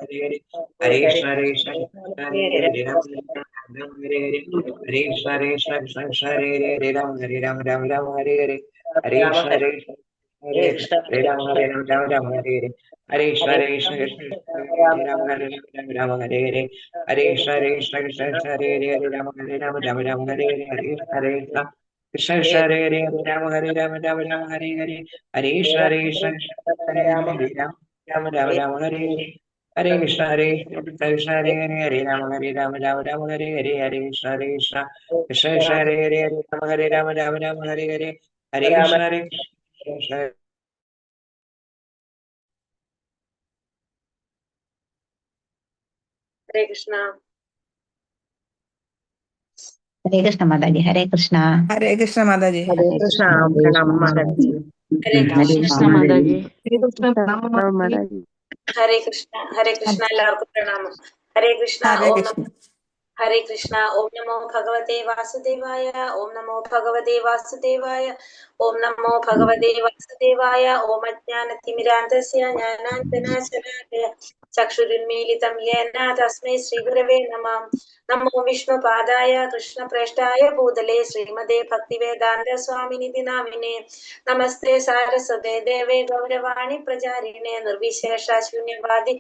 Hare Krishna Hare Krishna Hare Hare Ram Ram Hare Hare Hare Krishna Hare Krishna Krishna Krishna Hare Hare Ram Ram Ram Hare Hare Hare Krishna Hare Krishna Hare Hare Ram Ram Hare Hare Hare Krishna Hare Krishna Krishna Krishna Hare Ram Ram Hare Hare Hare Krishna Hare Krishna Krishna Krishna Hare Hare Ram Ram Hare Hare Hare Krishna Hare Krishna Krishna Krishna Hare Hare Ram Hare Hare Hare Krishna Hare Krishna Hare Hare Ram Hare Hare Hare Krishna Hare Krishna Krishna Hare Hare Ram Hare Hare Hare Krishna Hare Krishna Krishna Krishna Hare Hare Ram Hare Hare Hare Krishna Hare Krishna Hare Krishna. Hare Krishna Mataji. Hare Krishna. Hare Krishna Mataji. Hare Krishna. Pranam Mataji. Hare Krishna Mataji. Hare Krishna. Hare Krishna. എല്ലാവർക്കും പ്രണാമം. ഹരേ Krishna. Hare ഓം Krishna. ഹരേ കൃഷ്ണ. ഓം നമോ ഭഗവതേ വാസുദേവായ. ഓം നമോ ഭഗവതേ വാസുദേവായ. ഓം നമോ ഭഗവതേ വാസുദേവായ. ഓം അജ്ഞാനതിമിരാന്തസ്യ ജ്ഞാനാഞ്ജനശലാകയ ചക്ഷുരുന്മീലിതം യേന തസ്മൈ ശ്രീഗുരവേ നമഃ. നമോ വിഷ്ണുപാദായ കൃഷ്ണപ്രേഷ്ഠായ ഭൂതലേ ശ്രീമതേ ഭക്തിവേദാന്ത സ്വാമിനിധി നാമിനെ. നമസ്തേ സാരസ്വതേ ദേവേ ഗൗരവാണി പ്രചാരിണേ നിർവിശേഷ ശൂന്യവാദി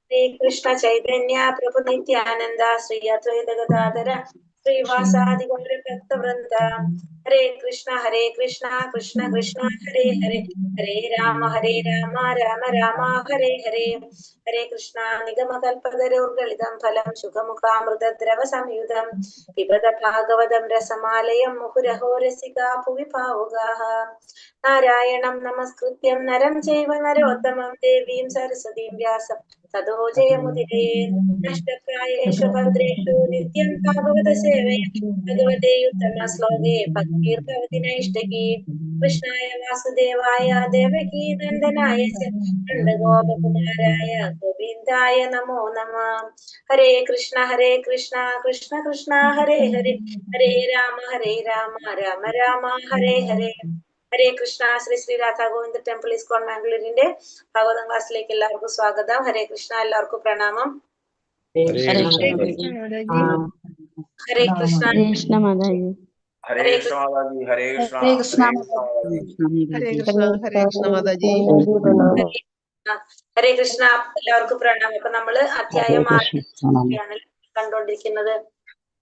ശ്രീ കൃഷ്ണ ചൈതന്യ പ്രഭു നിത്യാനന്ദ ശ്രീ അദ്വൈത ഗദാധര ശ്രീവാസാദി ഗൗരഭക്തവൃന്ദ. ഹരേ കൃഷ്ണ കൃഷ്ണ കൃഷ്ണ ഹരേ ഹരേ ഹരേ രാമ രാമ രാമ ഹരേ ഹരേ. ഹരേ കൃഷ്ണ. നിഗമകൽപതരോർഗളിതം ഫലം സുഖമുഖാമൃതദ്രവ സംയുതം പിബത ഭാഗവതം രസമാലയം മുഹുരഹോ രസികാ ഭുവി ഭാവുകാഃ. നാരായണം നമസ്കൃത്യം നരം ചൈവ നരോത്തമം ദേവീം സരസ്വതീം വ്യാസം തതോ ജയമുദിരേ. നഷ്ടപ്രായേഷു ഭദ്രേഷു നിത്യം ഭാഗവത സേവയ ഭഗവതേ ഉത്തമ ശ്ലോകേ ഭക്തിർഭവതി നൈഷ്ടകീ. കൃഷ്ണായ വാസുദേവായ ദേവകീ നന്ദനായ ച നന്ദഗോപകുമാരായ ഗോവിന്ദായ നമോ നമഃ. ഹരേ കൃഷ്ണ കൃഷ്ണ കൃഷ്ണ ഹരേ ഹരേ ഹരേ രാമ രാമ രാമ ഹരേ ഹരേ. ഹരേ കൃഷ്ണ. ശ്രീ രാധാ ഗോവിന്ദ ടെമ്പിൾ ഇസ്കോൺ മാംഗ്ലൂരിന്റെ ഭാഗവതം ക്ലാസ്സിലേക്ക് എല്ലാവർക്കും സ്വാഗതം. ഹരേ കൃഷ്ണ. എല്ലാവർക്കും പ്രണാമം. Hare ഹരേ Krishna. Krishna Mataji. Hare Krishna Mataji. Hare Krishna. Hare Krishna. Hare Krishna Mataji. ഹരേ കൃഷ്ണ. എല്ലാവർക്കും പ്രണാമം. ഇപ്പൊ നമ്മള് അധ്യായം 6 കണ്ടുകൊണ്ടിരിക്കുന്നത്.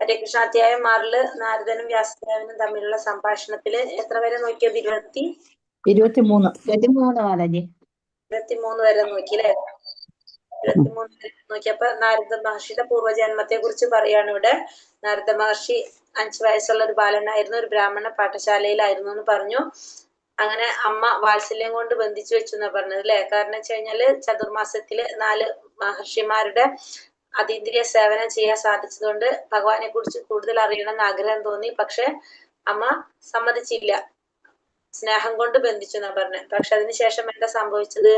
ഹരേ കൃഷ്ണ. അധ്യായം 6 നാരദനും വ്യാസദേവനും തമ്മിലുള്ള സംഭാഷണത്തില് എത്ര വരെ നോക്കിയത്? 23 മാതാജി. 23 വരെ നോക്കിയില്ലേ? 23 വരെ നോക്കിയപ്പോ നാരദ മഹർഷിയുടെ പൂർവ്വജന്മത്തെ കുറിച്ച് പറയാണ് ഇവിടെ. നാരദ മഹർഷി 5 വയസ്സുള്ള ഒരു ബാലനായിരുന്നു, ഒരു ബ്രാഹ്മണ പാഠശാലയിലായിരുന്നു എന്ന് പറഞ്ഞു. അങ്ങനെ അമ്മ വാത്സല്യം കൊണ്ട് ബന്ധിച്ചു വെച്ചു എന്നാ പറഞ്ഞത് അല്ലെ. കാരണം വെച്ച് കഴിഞ്ഞാല് ചതുർമാസത്തില് 4 മഹർഷിമാരുടെ അതീന്ദ്രിയ സേവനം ചെയ്യാൻ സാധിച്ചതുകൊണ്ട് ഭഗവാനെ കുറിച്ച് കൂടുതൽ അറിയണം എന്ന് ആഗ്രഹം തോന്നി. പക്ഷെ അമ്മ സമ്മതിച്ചില്ല, സ്നേഹം കൊണ്ട് ബന്ധിച്ചു എന്നാ പറഞ്ഞത്. പക്ഷെ അതിനുശേഷം എന്താ സംഭവിച്ചത്?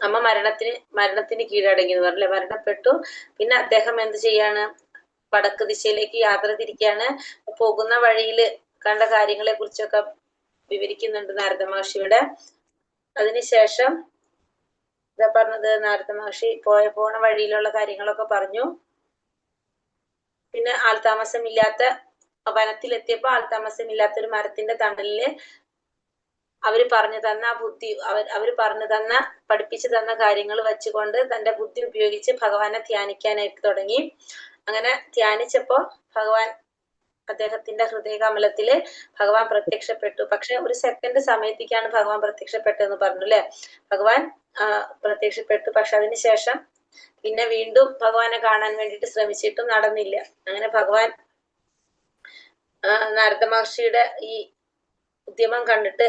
അമ്മ മരണത്തിന് കീഴടങ്ങി എന്ന് പറഞ്ഞില്ലേ, മരണപ്പെട്ടു. പിന്നെ അദ്ദേഹം എന്ത് ചെയ്യാണ്? വടക്ക് ദിശയിലേക്ക് യാത്ര തിരിക്കാണ്. പോകുന്ന വഴിയില് കണ്ട കാര്യങ്ങളെ കുറിച്ചൊക്കെ വിവരിക്കുന്നുണ്ട് നാരദ മഹർഷിയുടെ. അതിനുശേഷം എന്താ പറഞ്ഞത്? നാരദ മഹർഷി പോണ വഴിയിലുള്ള കാര്യങ്ങളൊക്കെ പറഞ്ഞു. പിന്നെ ആൾതാമസമില്ലാത്ത വനത്തിലെത്തിയപ്പോ ആൾതാമസമില്ലാത്ത ഒരു മരത്തിന്റെ തണലില് അവര് പറഞ്ഞു തന്ന അവര് പറഞ്ഞു തന്ന പഠിപ്പിച്ചു തന്ന കാര്യങ്ങൾ വെച്ചുകൊണ്ട് തന്റെ ബുദ്ധി ഉപയോഗിച്ച് ഭഗവാനെ ധ്യാനിക്കാനായിട്ട് തുടങ്ങി. അങ്ങനെ ധ്യാനിച്ചപ്പോ അദ്ദേഹത്തിന്റെ ഹൃദയകമലത്തില് ഭഗവാൻ പ്രത്യക്ഷപ്പെട്ടു. പക്ഷെ ഒരു സെക്കൻഡ് സമയത്തേക്കാണ് ഭഗവാൻ പ്രത്യക്ഷപ്പെട്ടെന്ന് പറഞ്ഞു അല്ലെ. ഭഗവാൻ പ്രത്യക്ഷപ്പെട്ടു. പക്ഷെ അതിനുശേഷം പിന്നെ വീണ്ടും ഭഗവാനെ കാണാൻ വേണ്ടിയിട്ട് ശ്രമിച്ചിട്ടും നടന്നില്ല. അങ്ങനെ നാരദ മഹർഷിയുടെ ഈ ഉദ്യമം കണ്ടിട്ട്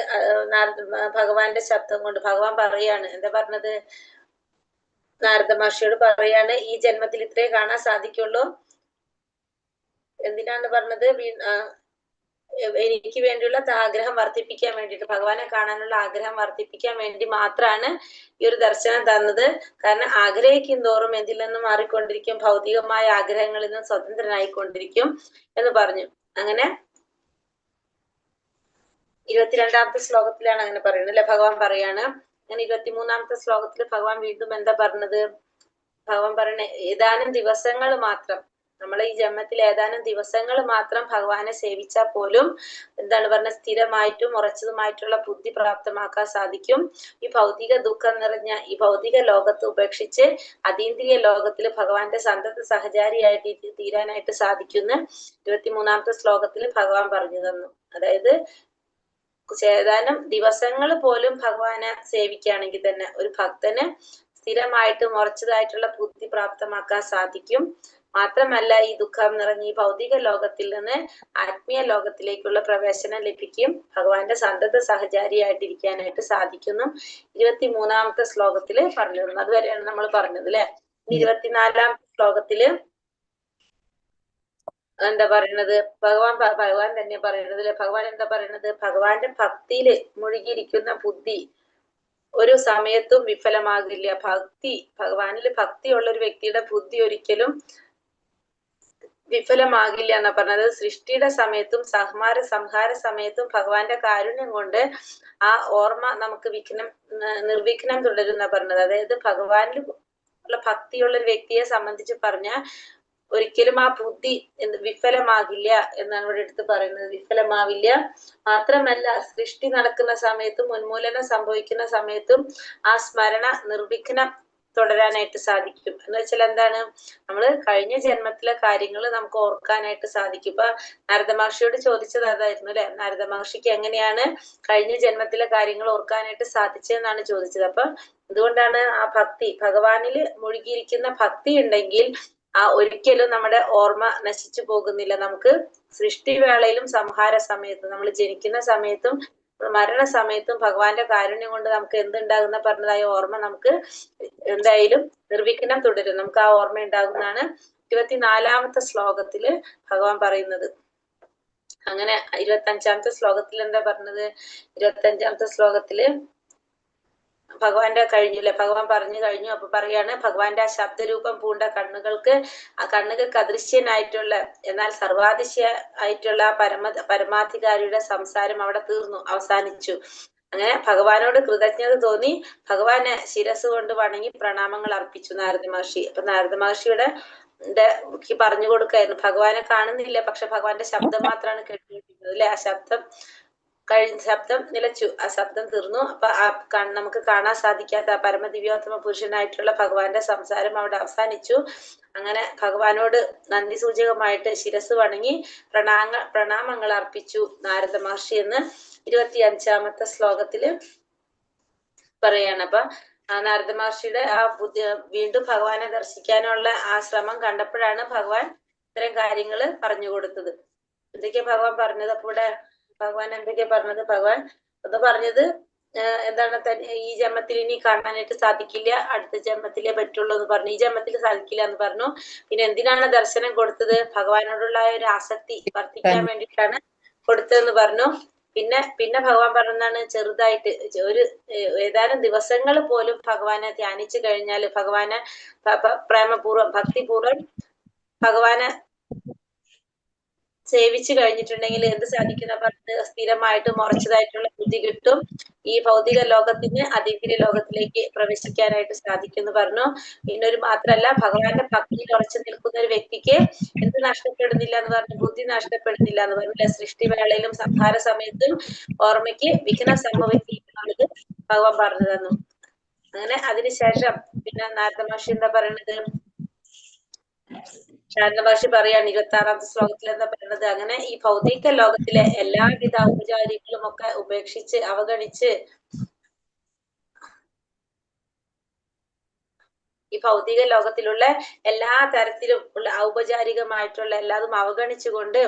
ഭഗവാന്റെ ശബ്ദം കൊണ്ട് ഭഗവാൻ പറയാണ്, എന്താ പറഞ്ഞത്? നാരദ മഹർഷിയോട് പറയാണ്, ഈ ജന്മത്തിൽ ഇത്രേ കാണാൻ സാധിക്കുള്ളൂ. എന്തിനാണ് പറഞ്ഞത്? എനിക്ക് വേണ്ടിയുള്ള ആഗ്രഹം വർദ്ധിപ്പിക്കാൻ വേണ്ടിയിട്ട്, ഭഗവാനെ കാണാനുള്ള ആഗ്രഹം വർദ്ധിപ്പിക്കാൻ വേണ്ടി മാത്രമാണ് ഈ ഒരു ദർശനം തന്നത്. കാരണം ആഗ്രഹിക്കും തോറും എന്തിൽ നിന്നും മാറിക്കൊണ്ടിരിക്കും, ഭൗതികമായ ആഗ്രഹങ്ങളിൽ നിന്നും സ്വതന്ത്രനായിക്കൊണ്ടിരിക്കും എന്ന് പറഞ്ഞു. അങ്ങനെ 22ാമത്തെ ശ്ലോകത്തിലാണ് അങ്ങനെ പറയുന്നത് അല്ലെ. ഭഗവാൻ പറയാണ്, അങ്ങനെ 23-ാമത്തെ ശ്ലോകത്തിൽ ഭഗവാൻ വീണ്ടും എന്താ പറഞ്ഞത്? ഭഗവാൻ പറയണ ഏതാനും ദിവസങ്ങൾ മാത്രം, നമ്മളെ ഈ ജന്മത്തിൽ ഏതാനും ദിവസങ്ങൾ മാത്രം ഭഗവാനെ സേവിച്ചാൽ പോലും എന്താണ് പറഞ്ഞ സ്ഥിരമായിട്ടും ഉറച്ചതുമായിട്ടുള്ള ബുദ്ധി പ്രാപ്തമാക്കാൻ സാധിക്കും. ഈ ഭൗതിക ദുഃഖം നിറഞ്ഞ ഈ ഭൗതിക ലോകത്ത് ഉപേക്ഷിച്ച് അതീന്ദ്രിയ ലോകത്തിൽ ഭഗവാന്റെ സന്തത സഹചാരിയായിട്ട് തീരാനായിട്ട് സാധിക്കുമെന്ന് 23-ാമത്തെ ശ്ലോകത്തിൽ ഭഗവാൻ പറഞ്ഞു തന്നു. അതായത് ഏതാനും ദിവസങ്ങൾ പോലും ഭഗവാനെ സേവിക്കുകയാണെങ്കിൽ തന്നെ ഒരു ഭക്തന് സ്ഥിരമായിട്ടും ഉറച്ചതായിട്ടുള്ള ബുദ്ധി പ്രാപ്തമാക്കാൻ സാധിക്കും. മാത്രമല്ല ഈ ദുഃഖം നിറഞ്ഞ ഈ ഭൗതിക ലോകത്തിൽ നിന്ന് ആത്മീയ ലോകത്തിലേക്കുള്ള പ്രവേശനം ലഭിക്കും. ഭഗവാന്റെ സന്തത സഹചാരിയായിട്ടിരിക്കാനായിട്ട് സാധിക്കുന്നു. 23-ാമത്തെ ശ്ലോകത്തില് പറഞ്ഞു. അതുവരെയാണ് നമ്മൾ പറഞ്ഞത് അല്ലെ. 24-ാമത്തെ ശ്ലോകത്തില് എന്താ പറയണത്? ഭഗവാൻ തന്നെ പറയണത് അല്ലെ. ഭഗവാൻ എന്താ പറയണത്? ഭഗവാന്റെ ഭക്തിയില് മുഴുകിയിരിക്കുന്ന ബുദ്ധി ഒരു സമയത്തും വിഫലമാകില്ല. ഭഗവാനിൽ ഭക്തിയുള്ള ഒരു വ്യക്തിയുടെ ബുദ്ധി ഒരിക്കലും വിഫലമാകില്ല എന്നാ പറഞ്ഞത്. സൃഷ്ടിയുടെ സമയത്തും സംഹാര സമയത്തും ഭഗവാന്റെ കാരുണ്യം കൊണ്ട് ആ ഓർമ്മ നമുക്ക് നിർവിഘ്നം തുടരുന്ന പറഞ്ഞത്. അതായത് ഭഗവാനിൽ ഉള്ള ഭക്തിയുള്ള ഒരു വ്യക്തിയെ സംബന്ധിച്ച് പറഞ്ഞ ഒരിക്കലും ആ ബുദ്ധി വിഫലമാകില്ല എന്നാണ് ഇവിടെ എടുത്ത് പറയുന്നത്. വിഫലമാവില്ല. മാത്രമല്ല സൃഷ്ടി നടക്കുന്ന സമയത്തും ഉന്മൂലനം സംഭവിക്കുന്ന സമയത്തും ആ സ്മരണ നിർവിഘ്നം തുടരാനായിട്ട് സാധിക്കും. എന്ന് വെച്ചാൽ എന്താണ്? നമ്മള് കഴിഞ്ഞ ജന്മത്തിലെ കാര്യങ്ങൾ നമുക്ക് ഓർക്കാനായിട്ട് സാധിക്കും. ഇപ്പൊ നാരദ മഹർഷിയോട് ചോദിച്ചത് അതായിരുന്നു അല്ലെ. നാരദ മഹർഷിക്ക് എങ്ങനെയാണ് കഴിഞ്ഞ ജന്മത്തിലെ കാര്യങ്ങൾ ഓർക്കാനായിട്ട് സാധിച്ചതെന്നാണ് ചോദിച്ചത്. അപ്പൊ അതുകൊണ്ടാണ് ആ ഭക്തി, ഭഗവാനിൽ മുഴുകിയിരിക്കുന്ന ഭക്തി ഉണ്ടെങ്കിൽ ഒരിക്കലും നമ്മുടെ ഓർമ്മ നശിച്ചു പോകുന്നില്ല. നമുക്ക് സൃഷ്ടിവേളയിലും സംഹാര സമയത്തും നമ്മൾ ജനിക്കുന്ന സമയത്തും മരണസമയത്തും ഭഗവാന്റെ കാരുണ്യം കൊണ്ട് നമുക്ക് എന്തുണ്ടാകുന്ന പറഞ്ഞതായ ഓർമ്മ നമുക്ക് എന്തായാലും നിർവിഘ്നം തുടരും. നമുക്ക് ആ ഓർമ്മ ഉണ്ടാകുന്നതാണ് 24-ാമത്തെ ശ്ലോകത്തില് ഭഗവാൻ പറയുന്നത്. അങ്ങനെ 25-ാമത്തെ ശ്ലോകത്തിൽ എന്താ പറഞ്ഞത്? 25-ാമത്തെ ശ്ലോകത്തില് ഭഗവാന്റെ കഴിഞ്ഞില്ലേ, ഭഗവാൻ പറഞ്ഞു കഴിഞ്ഞു. അപ്പൊ പറയാണ് ഭഗവാന്റെ ആ ശബ്ദരൂപം പൂണ്ട കണ്ണുകൾക്ക് അദൃശ്യനായിട്ടുള്ള എന്നാൽ സർവാതിശയ ആയിട്ടുള്ള ആ പരമാധികാരിയുടെ സംസാരം അവിടെ തീർന്നു, അവസാനിച്ചു. അങ്ങനെ ഭഗവാനോട് കൃതജ്ഞത തോന്നി ഭഗവാനെ ശിരസ് കൊണ്ട് വണങ്ങി പ്രണാമങ്ങൾ അർപ്പിച്ചു നാരദ മഹർഷി. അപ്പൊ നാരദ മഹർഷിയുടെ പറഞ്ഞു കൊടുക്കായിരുന്നു. ഭഗവാനെ കാണുന്നില്ല, പക്ഷെ ഭഗവാന്റെ ശബ്ദം മാത്രമാണ് കേട്ടുകൊണ്ടിരിക്കുന്നത് അല്ലെ. ആ ശബ്ദം നിലച്ചു, ആ ശബ്ദം തീർന്നു. അപ്പൊ നമുക്ക് കാണാൻ സാധിക്കാത്ത പരമദിവ്യോത്തമ പുരുഷനായിട്ടുള്ള ഭഗവാന്റെ സംസാരം അവിടെ അവസാനിച്ചു. അങ്ങനെ ഭഗവാനോട് നന്ദി സൂചകമായിട്ട് ശിരസ് വണങ്ങി പ്രണാമങ്ങൾ അർപ്പിച്ചു നാരദ മഹർഷി എന്ന് 25-ാമത്തെ ശ്ലോകത്തില് പറയാണ്. അപ്പൊ നാരദ മഹർഷിയുടെ ആ വീണ്ടും ഭഗവാനെ ദർശിക്കാനുള്ള ആ ശ്രമം കണ്ടപ്പോഴാണ് ഭഗവാൻ ഇത്തരം കാര്യങ്ങള് പറഞ്ഞു കൊടുത്തത്. എന്തൊക്കെയാ ഭഗവാൻ പറഞ്ഞത്? അപ്പൊ ഇവിടെ ഭഗവാൻ എന്തൊക്കെയാ പറഞ്ഞത്? ഭഗവാൻ അത് പറഞ്ഞത് എന്താണ്, ഈ ജന്മത്തിൽ ഇനി കാണാനായിട്ട് സാധിക്കില്ല, അടുത്ത ജന്മത്തിലേ പറ്റുള്ളൂ എന്ന് പറഞ്ഞു. ഈ ജന്മത്തിൽ സാധിക്കില്ല എന്ന് പറഞ്ഞു. പിന്നെ എന്തിനാണ് ദർശനം കൊടുത്തത്? ഭഗവാനോടുള്ള ഒരു ആസക്തി വർദ്ധിക്കാൻ വേണ്ടിയിട്ടാണ് കൊടുത്തതെന്ന് പറഞ്ഞു. പിന്നെ ഭഗവാൻ പറഞ്ഞതാണ്, ചെറുതായിട്ട് ഏതാനും ദിവസങ്ങൾ പോലും ഭഗവാനെ ധ്യാനിച്ചു കഴിഞ്ഞാൽ, ഭഗവാനെ പ്രേമപൂർവ്വം ഭക്തിപൂർവ്വം ഭഗവാനെ സേവിച്ചു കഴിഞ്ഞിട്ടുണ്ടെങ്കിൽ എന്ത് സാധിക്കുന്ന പറഞ്ഞത്? സ്ഥിരമായിട്ടും ഉറച്ചതായിട്ടുള്ള ബുദ്ധി കിട്ടും. ഈ ഭൗതിക ലോകത്തിന് അതീന്ദ്രിയ ലോകത്തിലേക്ക് പ്രവേശിക്കാനായിട്ട് സാധിക്കും എന്ന് പറഞ്ഞു. പിന്നെ മാത്രല്ല ഭഗവാന്റെ ഭക്തിയിൽ ഉറച്ചു നിൽക്കുന്ന ഒരു വ്യക്തിക്ക് എന്ത് നഷ്ടപ്പെടുന്നില്ല എന്ന് പറഞ്ഞു? ബുദ്ധി നഷ്ടപ്പെടുന്നില്ല എന്ന് പറഞ്ഞു. സൃഷ്ടിവേളയിലും സംഹാര സമയത്തും ഓർമ്മയ്ക്ക് വിഘ്നം സംഭവിക്കുന്നത് ഭഗവാൻ പറഞ്ഞു തന്നു. അങ്ങനെ അതിനുശേഷം പിന്നെ നാരദ മഹർഷി എന്താ പറയണത്? നാരദ മഹർഷി പറയാണ് 26-ാമത്തെ ശ്ലോകത്തിൽ എന്താ പറയുന്നത്? അങ്ങനെ ഈ ഭൗതിക ലോകത്തിലെ എല്ലാവിധ ഔപചാരികളും ഒക്കെ ഉപേക്ഷിച്ച് അവഗണിച്ച് ഈ ഭൗതിക ലോകത്തിലുള്ള എല്ലാ തരത്തിലും ഉള്ള ഔപചാരികമായിട്ടുള്ള എല്ലാതും അവഗണിച്ചുകൊണ്ട്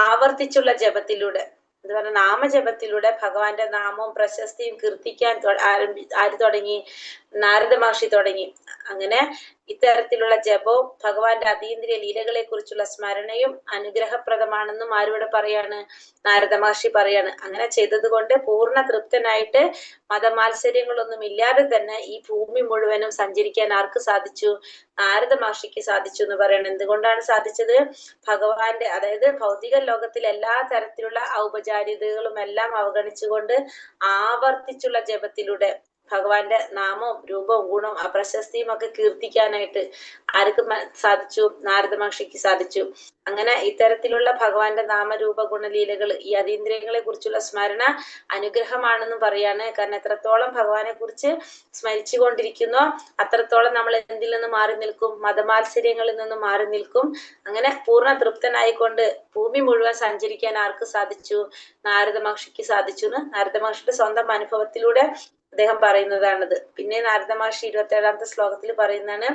ആവർത്തിച്ചുള്ള ജപത്തിലൂടെ, എന്ന് പറഞ്ഞ നാമജപത്തിലൂടെ ഭഗവാന്റെ നാമവും പ്രശസ്തിയും കീർത്തിക്കാൻ ആര് തുടങ്ങി? നാരദ മഹർഷി തുടങ്ങി. അങ്ങനെ ഇത്തരത്തിലുള്ള ജപവും ഭഗവാന്റെ അതീന്ദ്രിയ ലീലകളെ കുറിച്ചുള്ള സ്മരണയും അനുഗ്രഹപ്രദമാണെന്നും ആരോടെ പറയാണ്? നാരദ മഹർഷി പറയാണ്. അങ്ങനെ ചെയ്തത് കൊണ്ട് പൂർണ്ണ തൃപ്തനായിട്ട് മതമാത്സര്യങ്ങളൊന്നും ഇല്ലാതെ തന്നെ ഈ ഭൂമി മുഴുവനും സഞ്ചരിക്കാൻ ആർക്ക് സാധിച്ചു? നാരദ മഹർഷിക്ക് സാധിച്ചു എന്ന് പറയണം. എന്തുകൊണ്ടാണ് സാധിച്ചത്? ഭഗവാന്റെ, അതായത് ഭൗതിക ലോകത്തിൽ എല്ലാ തരത്തിലുള്ള ഔപചാരികതകളും എല്ലാം അവഗണിച്ചുകൊണ്ട് ആവർത്തിച്ചുള്ള ജപത്തിലൂടെ ഭഗവാന്റെ നാമവും രൂപവും ഗുണവും പ്രശസ്തിയും ഒക്കെ കീർത്തിക്കാനായിട്ട് ആർക്ക് സാധിച്ചു? നാരദ മഹർഷിക്ക് സാധിച്ചു. അങ്ങനെ ഇത്തരത്തിലുള്ള ഭഗവാന്റെ നാമരൂപ ഗുണലീലകൾ, ഈ അതീന്ദ്രിയങ്ങളെ കുറിച്ചുള്ള സ്മരണ അനുഗ്രഹമാണെന്ന് പറയാണ്. കാരണം എത്രത്തോളം ഭഗവാനെ കുറിച്ച് സ്മരിച്ചു കൊണ്ടിരിക്കുന്നോ അത്രത്തോളം നമ്മൾ എന്തിൽ നിന്ന് മാറി നിൽക്കും? മതമാത്സര്യങ്ങളിൽ നിന്ന് മാറി നിൽക്കും. അങ്ങനെ പൂർണ്ണ തൃപ്തനായിക്കൊണ്ട് ഭൂമി മുഴുവൻ സഞ്ചരിക്കാൻ ആർക്ക് സാധിച്ചു? നാരദ മഹർഷിക്ക് സാധിച്ചു എന്ന് നാരദ മഹർഷിയുടെ സ്വന്തം അനുഭവത്തിലൂടെ അദ്ദേഹം പറയുന്നതാണിത്. പിന്നെ നാരദ മഹർഷി 27ാമത്തെ ശ്ലോകത്തിൽ പറയുന്നതാണ്,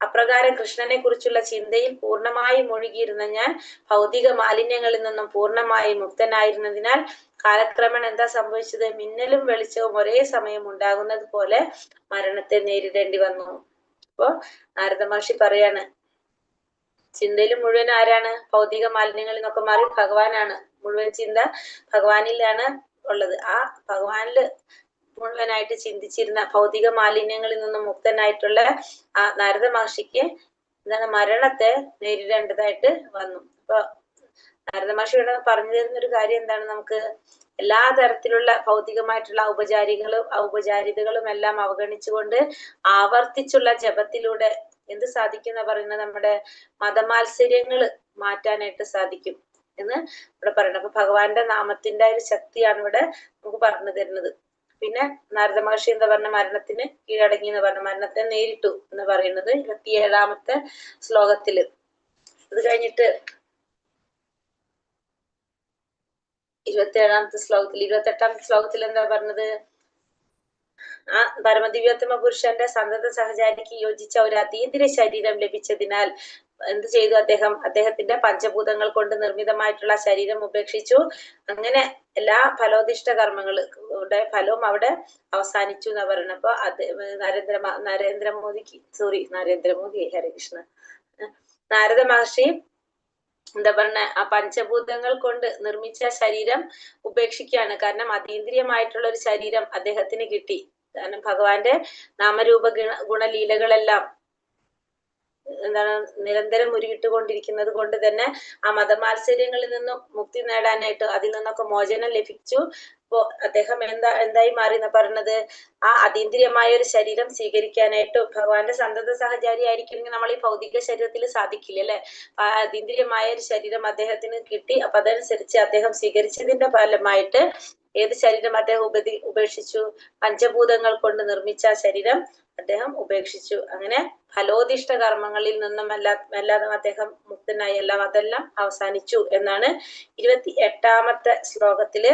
അപ്രകാരം കൃഷ്ണനെ കുറിച്ചുള്ള ചിന്തയിൽ പൂർണ്ണമായി മുഴുകിയിരുന്ന ഞാൻ ഭൗതിക മാലിന്യങ്ങളിൽ നിന്നും പൂർണ്ണമായി മുക്തനായിരുന്നതിനാൽ കാലക്രമേണ എന്താ സംഭവിച്ചത്? മിന്നലും വെളിച്ചവും ഒരേ സമയം ഉണ്ടാകുന്നത് പോലെ മരണത്തെ നേരിടേണ്ടി വന്നു. അപ്പോ നാരദ മഹർഷി പറയാണ്, ചിന്തയിൽ മുഴുവൻ ആരാണ്? ഭൗതിക മാലിന്യങ്ങളിൽ നിന്നൊക്കെ മാറി ഭഗവാനാണ്. മുഴുവൻ ചിന്ത ഭഗവാനിലാണ് ഉള്ളത്. ആ ഭഗവാനില് മുഴുവനായിട്ട് ചിന്തിച്ചിരുന്ന ഭൗതിക മാലിന്യങ്ങളിൽ നിന്നും മുക്തനായിട്ടുള്ള ആ നാരദ മഹർഷിക്ക് എന്താണ്? മരണത്തെ നേരിടേണ്ടതായിട്ട് വന്നു. അപ്പൊ നാരദ മഹർഷി ഇവിടെ പറഞ്ഞു തരുന്ന ഒരു കാര്യം എന്താണ്? നമുക്ക് എല്ലാ തരത്തിലുള്ള ഭൗതികമായിട്ടുള്ള ഔപചാരികതകളും എല്ലാം അവഗണിച്ചുകൊണ്ട് ആവർത്തിച്ചുള്ള ജപത്തിലൂടെ എന്ത് സാധിക്കുന്ന പറയുന്നത്? നമ്മുടെ മതമാത്സര്യങ്ങള് മാറ്റാനായിട്ട് സാധിക്കും എന്ന് ഇവിടെ പറയുന്നത്. അപ്പൊ ഭഗവാന്റെ നാമത്തിന്റെ ഒരു ശക്തിയാണ് ഇവിടെ നമുക്ക് പറഞ്ഞു തരുന്നത്. പിന്നെ നാരദ മഹർഷി എന്താ പറഞ്ഞ? മരണത്തിന് കീഴടങ്ങി എന്ന് പറഞ്ഞ, മരണത്തെ നേരിട്ടു എന്ന് പറയുന്നത് 27ാമത്തെ ശ്ലോകത്തില്. അത് കഴിഞ്ഞിട്ട് 28ാമത്തെ ശ്ലോകത്തിൽ എന്താ പറഞ്ഞത്? ആ പരമദിവ്യോത്തമ പുരുഷന്റെ സന്തത സഹചാരിക്ക് യോജിച്ച ഒരു അതീന്ദ്രിയ ശരീരം ലഭിച്ചതിനാൽ എന്ത് ചെയ്തു? അദ്ദേഹത്തിന്റെ പഞ്ചഭൂതങ്ങൾ കൊണ്ട് നിർമ്മിതമായിട്ടുള്ള ശരീരം ഉപേക്ഷിച്ചു. അങ്ങനെ എല്ലാ ഫലോദിഷ്ട കർമ്മങ്ങളുടെ ഫലവും അവിടെ അവസാനിച്ചു എന്നാ പറയുന്നത്. അപ്പൊ നരേന്ദ്രമോദി ഹരേ കൃഷ്ണ, നാരദ മഹർഷി എന്താ പറഞ്ഞ? ആ പഞ്ചഭൂതങ്ങൾ കൊണ്ട് നിർമ്മിച്ച ശരീരം ഉപേക്ഷിക്കുകയാണ്. കാരണം അതീന്ദ്രിയമായിട്ടുള്ള ഒരു ശരീരം അദ്ദേഹത്തിന് കിട്ടി. കാരണം ഭഗവാന്റെ നാമരൂപ ഗുണലീലകളെല്ലാം എന്താണ്? നിരന്തരം ഉരുവിട്ടുകൊണ്ടിരിക്കുന്നത് കൊണ്ട് തന്നെ ആ മതമാത്സര്യങ്ങളിൽ നിന്നും മുക്തി നേടാനായിട്ട്, അതിൽ നിന്നൊക്കെ മോചനം ലഭിച്ചു. അപ്പോ അദ്ദേഹം എന്തായി മാറി എന്ന് പറഞ്ഞത്? ആ അതീന്ദ്രിയമായ ഒരു ശരീരം സ്വീകരിക്കാനായിട്ട് ഭഗവാന്റെ സന്തത സഹചാരി ആയിരിക്കുമെങ്കിൽ നമ്മൾ ഈ ഭൗതിക ശരീരത്തിൽ സാധിക്കില്ല അല്ലെ? ആ അതീന്ദ്രിയമായ ഒരു ശരീരം അദ്ദേഹത്തിന് കിട്ടി. അപ്പൊ അതനുസരിച്ച് അദ്ദേഹം സ്വീകരിച്ചതിന്റെ ഫലമായിട്ട് ഏത് ശരീരം അദ്ദേഹം ഉപേക്ഷിച്ചു? പഞ്ചഭൂതങ്ങൾ കൊണ്ട് നിർമ്മിച്ച ശരീരം അദ്ദേഹം ഉപേക്ഷിച്ചു. അങ്ങനെ ഫലോദിഷ്ട കർമ്മങ്ങളിൽ നിന്നും എല്ലാതും അദ്ദേഹം മുക്തനായി. അതെല്ലാം അവസാനിച്ചു എന്നാണ് 28ാമത്തെ ശ്ലോകത്തില്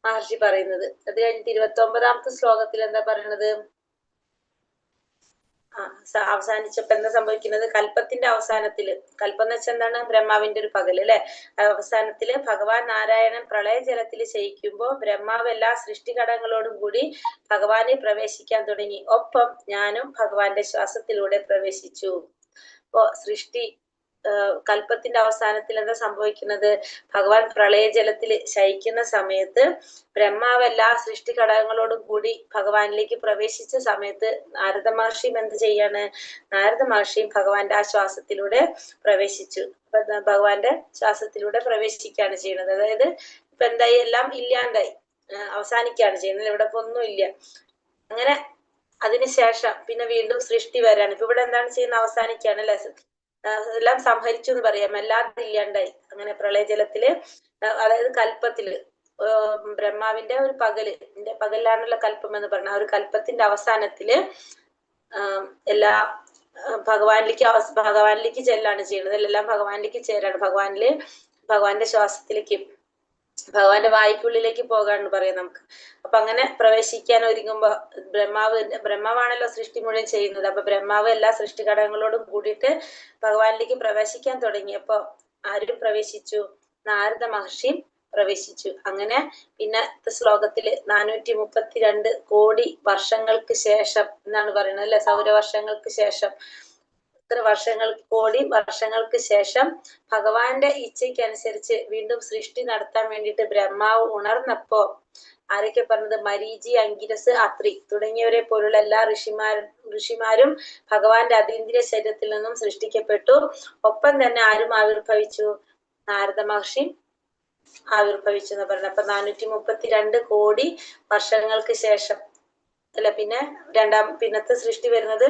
മഹർഷി പറയുന്നത്. അത് കഴിഞ്ഞിട്ട് 29ാമത്തെ ശ്ലോകത്തിൽ എന്താ പറയുന്നത്? അവസാനിച്ചപ്പോ എന്താ സംഭവിക്കുന്നത്? കൽപ്പത്തിന്റെ അവസാനത്തില്, കൽപ്പം എന്ന് വെച്ചാൽ എന്താണ്? ബ്രഹ്മാവിന്റെ ഒരു പകല് അല്ലെ? അവസാനത്തില് ഭഗവാൻ നാരായണൻ പ്രളയജലത്തിൽ ശയിക്കുമ്പോ ബ്രഹ്മാവ് എല്ലാ സൃഷ്ടിഘടകങ്ങളോടും കൂടി ഭഗവാനെ പ്രവേശിക്കാൻ തുടങ്ങി. ഒപ്പം ഞാനും ഭഗവാന്റെ ശ്വാസത്തിലൂടെ പ്രവേശിച്ചു. അപ്പോ കൽപ്പത്തിന്റെ അവസാനത്തിൽ എന്താ സംഭവിക്കുന്നത്? ഭഗവാൻ പ്രളയജലത്തിൽ ശയിക്കുന്ന സമയത്ത് ബ്രഹ്മാവ് എല്ലാ സൃഷ്ടി ഘടകങ്ങളോടും കൂടി ഭഗവാനിലേക്ക് പ്രവേശിച്ച സമയത്ത് നാരദ മഹർഷിയും എന്ത് ചെയ്യാണ്? നാരദ മഹർഷിയും ഭഗവാന്റെ ആ ശ്വാസത്തിലൂടെ പ്രവേശിച്ചു. ഭഗവാന്റെ ശ്വാസത്തിലൂടെ പ്രവേശിക്കുകയാണ് ചെയ്യുന്നത്. അതായത് ഇപ്പൊ എന്തായി? എല്ലാം ഇല്ലാണ്ടായി, അവസാനിക്കുകയാണ് ചെയ്യുന്നത്. ഇവിടെ ഇപ്പൊ ഒന്നുമില്ല. അങ്ങനെ അതിനുശേഷം പിന്നെ വീണ്ടും സൃഷ്ടി വരാണ്. ഇപ്പൊ ഇവിടെ എന്താണ് ചെയ്യുന്നത്? അവസാനിക്കുകയാണ് അല്ലെ? എല്ലാം സംഹരിച്ചു എന്ന് പറയാം, എല്ലാതും ഇല്ലാണ്ടായി. അങ്ങനെ പ്രളയജലത്തില്, അതായത് കൽപ്പത്തില് ബ്രഹ്മാവിന്റെ ഒരു പകലിലാണുള്ള കൽപ്പം എന്ന് പറഞ്ഞ ആ ഒരു കൽപ്പത്തിന്റെ അവസാനത്തില് എല്ലാ ഭഗവാനിലേക്ക് ചെല്ലാണ് ചെയ്യുന്നത്. എല്ലാം ഭഗവാനിലേക്ക് ചേരാണ്. ഭഗവാന്റെ ശ്വാസത്തിലേക്ക്, ഭഗവാന്റെ വായ്ക്കുള്ളിലേക്ക് പോകാന്ന് പറയാം നമുക്ക്. അപ്പൊ അങ്ങനെ പ്രവേശിക്കാൻ ഒരുങ്ങുമ്പോ ബ്രഹ്മാവാണല്ലോ സൃഷ്ടി മുഴുവൻ ചെയ്യുന്നത്. അപ്പൊ ബ്രഹ്മാവ് എല്ലാ സൃഷ്ടി ഘടകങ്ങളോടും കൂടിയിട്ട് ഭഗവാനിലേക്ക് പ്രവേശിക്കാൻ തുടങ്ങിയപ്പോ ആരും പ്രവേശിച്ചു? നാരദ മഹർഷിയും പ്രവേശിച്ചു. അങ്ങനെ പിന്നത്തെ ശ്ലോകത്തില് 432 കോടി വർഷങ്ങൾക്ക് ശേഷം എന്നാണ് പറയുന്നത് അല്ലെ, സൗരവർഷങ്ങൾക്ക് ശേഷം, ഇത്ര കോടി വർഷങ്ങൾക്ക് ശേഷം ഭഗവാന്റെ ഇച്ഛയ്ക്കനുസരിച്ച് വീണ്ടും സൃഷ്ടി നടത്താൻ വേണ്ടിയിട്ട് ബ്രഹ്മാവ് ഉണർന്നപ്പോ ആരൊക്കെ പറഞ്ഞത്? മരീചി, അങ്കിരസ്, അത്രി തുടങ്ങിയവരെ പോലുള്ള എല്ലാ ഋഷിമാരും ഭഗവാന്റെ അതീന്ദ്രിയ ശരീരത്തിൽ നിന്നും സൃഷ്ടിക്കപ്പെട്ടു. ഒപ്പം തന്നെ ആരും ആവിർഭവിച്ചു? നാരദ മഹർഷി ആവിർഭവിച്ചു എന്ന് പറയുന്നത്. അപ്പൊ 432 കോടി വർഷങ്ങൾക്ക് ശേഷം അല്ല, പിന്നെ പിന്നത്തെ സൃഷ്ടി വരുന്നത്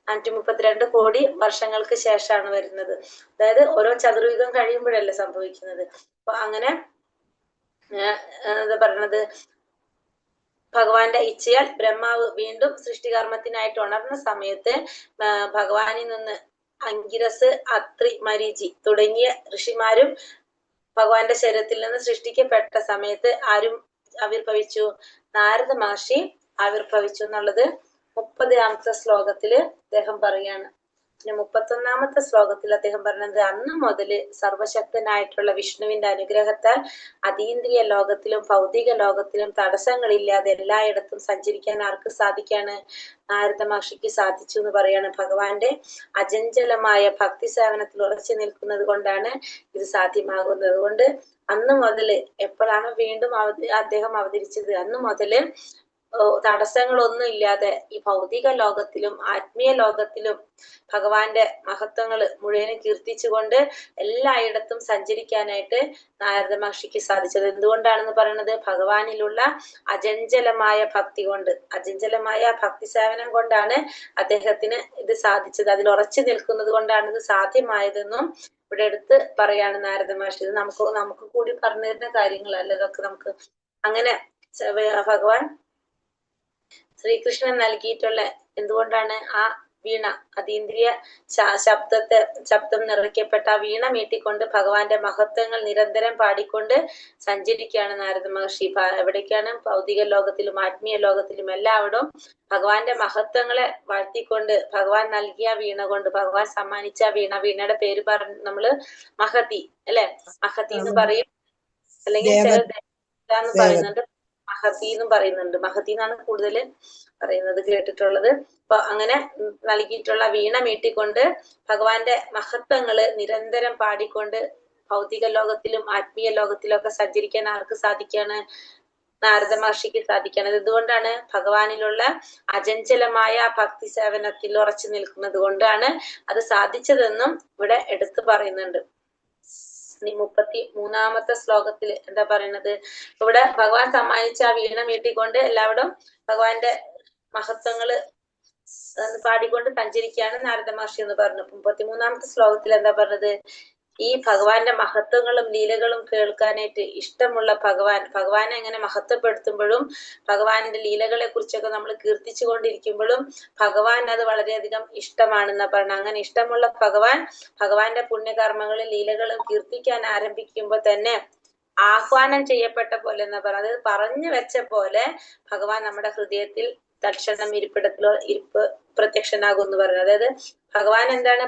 532 കോടി വർഷങ്ങൾക്ക് ശേഷമാണ് വരുന്നത്. അതായത് ഓരോ ചതുർയുഗം കഴിയുമ്പോഴല്ലേ സംഭവിക്കുന്നത്. അപ്പൊ അങ്ങനെ എന്താ പറയണത്, ഭഗവാന്റെ ഇച്ഛയാൽ ബ്രഹ്മാവ് വീണ്ടും സൃഷ്ടികർമ്മത്തിനായിട്ട് ഉണർന്ന സമയത്ത് ഭഗവാനിൽ നിന്ന് അങ്കിരസ്, അത്രി, മരീചി തുടങ്ങിയ ഋഷിമാരും ഭഗവാന്റെ ശരീരത്തിൽ നിന്ന് സൃഷ്ടിക്കപ്പെട്ട സമയത്ത് ആരും ആവിർഭവിച്ചു? നാരദ മഹർഷി ആവിർഭവിച്ചു എന്നുള്ളത് 30ാമത്തെ ശ്ലോകത്തില് അദ്ദേഹം പറയാണ്. പിന്നെ 31ാമത്തെ ശ്ലോകത്തിൽ അദ്ദേഹം പറഞ്ഞത്, അന്ന് മുതല് സർവശക്തനായിട്ടുള്ള വിഷ്ണുവിന്റെ അനുഗ്രഹത്താൽ അതീന്ദ്രിയ ലോകത്തിലും ഭൗതിക ലോകത്തിലും തടസ്സങ്ങളില്ലാതെ എല്ലായിടത്തും സഞ്ചരിക്കാൻ ആർക്ക് സാധിക്കാണ്? നാരദ മഹർഷിക്ക് സാധിച്ചു എന്ന് പറയാണ്. ഭഗവാന്റെ അചഞ്ചലമായ ഭക്തി സേവനത്തിൽ ഉറച്ചു നിൽക്കുന്നത് കൊണ്ടാണ് ഇത് സാധ്യമാകുന്നത്. അതുകൊണ്ട് അന്ന് മുതല്, എപ്പോഴാണ് വീണ്ടും അദ്ദേഹം അവതരിച്ചത്, അന്ന് മുതല് തടസ്സങ്ങളൊന്നും ഇല്ലാതെ ഈ ഭൗതിക ലോകത്തിലും ആത്മീയ ലോകത്തിലും ഭഗവാന്റെ മഹത്വങ്ങള് മുഴുവനും കീർത്തിച്ചുകൊണ്ട് എല്ലായിടത്തും സഞ്ചരിക്കാനായിട്ട് നാരദ മഹർഷിക്ക് സാധിച്ചത്. എന്തുകൊണ്ടാണെന്ന് പറയുന്നത്? ഭഗവാനിലുള്ള അചഞ്ചലമായ ഭക്തി കൊണ്ട്, അചഞ്ചലമായ ഭക്തി സേവനം കൊണ്ടാണ് അദ്ദേഹത്തിന് ഇത് സാധിച്ചത്. അതിൽ ഉറച്ചു നിൽക്കുന്നത് കൊണ്ടാണ് ഇത് സാധ്യമായതെന്നും ഇവിടെ എടുത്ത് പറയാണ് നാരദ മഹർഷി. ഇത് നമുക്ക് കൂടി പറഞ്ഞു തരുന്ന കാര്യങ്ങളല്ല ഇതൊക്കെ. നമുക്ക് അങ്ങനെ ഭഗവാൻ ശ്രീകൃഷ്ണൻ നൽകിയിട്ടുള്ള, എന്തുകൊണ്ടാണ് ആ വീണ, അതീന്ദ്രിയ ശബ്ദം നിറയ്ക്കപ്പെട്ട ആ വീണ മീട്ടിക്കൊണ്ട് ഭഗവാന്റെ മഹത്വങ്ങൾ നിരന്തരം പാടിക്കൊണ്ട് സഞ്ചരിക്കുകയാണ് നാരദ മഹർഷി. എവിടേക്കാണ്? ഭൗതിക ലോകത്തിലും ആത്മീയ ലോകത്തിലും എല്ലായിടും ഭഗവാന്റെ മഹത്വങ്ങളെ വാഴ്ത്തിക്കൊണ്ട്, ഭഗവാൻ നൽകിയ വീണ കൊണ്ട്, ഭഗവാൻ സമ്മാനിച്ച വീണയുടെ പേര് നമ്മള് മഹതി അല്ലെ, മഹതി എന്ന് പറയും. അല്ലെങ്കിൽ ചില ദേവത പറയുന്നുണ്ട്, മഹതി എന്നും പറയുന്നുണ്ട്. മഹതി എന്നാണ് കൂടുതൽ പറയുന്നത്, കേട്ടിട്ടുള്ളത്. അപ്പൊ അങ്ങനെ നൽകിയിട്ടുള്ള വീണ മീട്ടിക്കൊണ്ട് ഭഗവാന്റെ മഹത്വങ്ങള് നിരന്തരം പാടിക്കൊണ്ട് ഭൗതിക ലോകത്തിലും ആത്മീയ ലോകത്തിലും ഒക്കെ സഞ്ചരിക്കാൻ ആർക്ക് സാധിക്കാണ്? നാരദ മഹർഷിക്ക് സാധിക്കണം. എന്തുകൊണ്ടാണ്? ഭഗവാനിലുള്ള അചഞ്ചലമായ ഭക്തി സേവനത്തിൽ ഉറച്ചു നിൽക്കുന്നത് കൊണ്ടാണ് അത് സാധിച്ചതെന്നും ഇവിടെ എടുത്തു പറയുന്നുണ്ട്. 33ാമത്തെ ശ്ലോകത്തിൽ എന്താ പറയുന്നത്? ഇവിടെ ഭഗവാൻ സമ്മാനിച്ച ആ വീണ മീട്ടിക്കൊണ്ട് എല്ലാവരും ഭഗവാന്റെ മഹത്വങ്ങള് പാടിക്കൊണ്ട് സഞ്ചരിക്കുകയാണ് നാരദ മഹർഷി എന്ന് പറഞ്ഞു. 33ാമത്തെ ശ്ലോകത്തിൽ എന്താ പറഞ്ഞത്? ഈ ഭഗവാന്റെ മഹത്വങ്ങളും ലീലകളും കേൾക്കാനായിട്ട് ഇഷ്ടമുള്ള ഭഗവാനെ എങ്ങനെ മഹത്വപ്പെടുത്തുമ്പോഴും ഭഗവാന്റെ ലീലകളെ കുറിച്ചൊക്കെ നമ്മൾ കീർത്തിച്ചു കൊണ്ടിരിക്കുമ്പോഴും ഭഗവാൻ അത് വളരെയധികം ഇഷ്ടമാണെന്നാ പറഞ്ഞത്. അങ്ങനെ ഇഷ്ടമുള്ള ഭഗവാന്റെ പുണ്യകർമ്മങ്ങളും ലീലകളും കീർത്തിക്കാൻ ആരംഭിക്കുമ്പോൾ തന്നെ ആഹ്വാനം ചെയ്യപ്പെട്ട പോലെ എന്നാ പറഞ്ഞത്, പറഞ്ഞു വെച്ച പോലെ ഭഗവാൻ നമ്മുടെ ഹൃദയത്തിൽ തൽക്ഷണം ഇരിപ്പ് പ്രത്യക്ഷനാകും എന്ന് പറയുന്നത്. അതായത് ഭഗവാൻ എന്താണ്?